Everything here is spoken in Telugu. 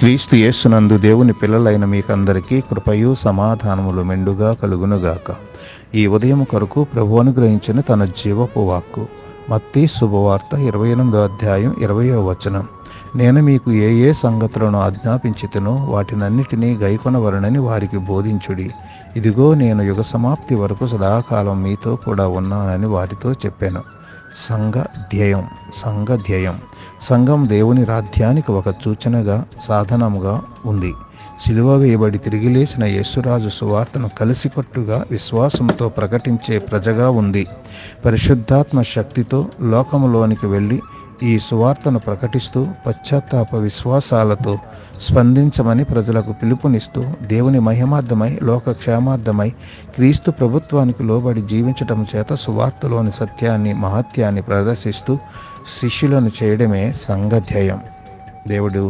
క్రీస్తు యేసునందు దేవుని పిల్లలైన మీకందరికీ కృపయు సమాధానములు మెండుగా కలుగునుగాక. ఈ ఉదయం కొరకు ప్రభు అనుగ్రహించిన తన జీవపు వాక్కు మత్తయి శుభవార్త 28వ అధ్యాయం 20వ వచనం. నేను మీకు ఏ ఏ సంగతులను ఆజ్ఞాపించితినో వాటినన్నిటినీ గైకొనవలనని వారికి బోధించుడి. ఇదిగో నేను యుగ సమాప్తి వరకు సదాకాలం మీతో కూడా ఉన్నానని వారితో చెప్పాను. సంఘ ధ్యేయం సంఘం దేవుని రాజ్యానికి ఒక సూచనగా, సాధనముగా ఉంది. సిలువ వేయబడి తిరిగి లేచిన యేసురాజు సువార్తను కలిసికట్టుగా విశ్వాసంతో ప్రకటించే ప్రజగా ఉంది. పరిశుద్ధాత్మ శక్తితో లోకములోనికి వెళ్ళి ఈ సువార్తను ప్రకటిస్తూ పశ్చాత్తాప విశ్వాసాలతో స్పందించమని ప్రజలకు పిలుపునిస్తూ దేవుని మహిమార్థమై, లోక క్షేమార్థమై, క్రీస్తు ప్రభుత్వానికి లోబడి జీవించటం చేత సువార్తలోని సత్యాన్ని, మహత్యాన్ని ప్రదర్శిస్తూ శిష్యులను చేయడమే సంఘ ధ్యేయం. దేవుడు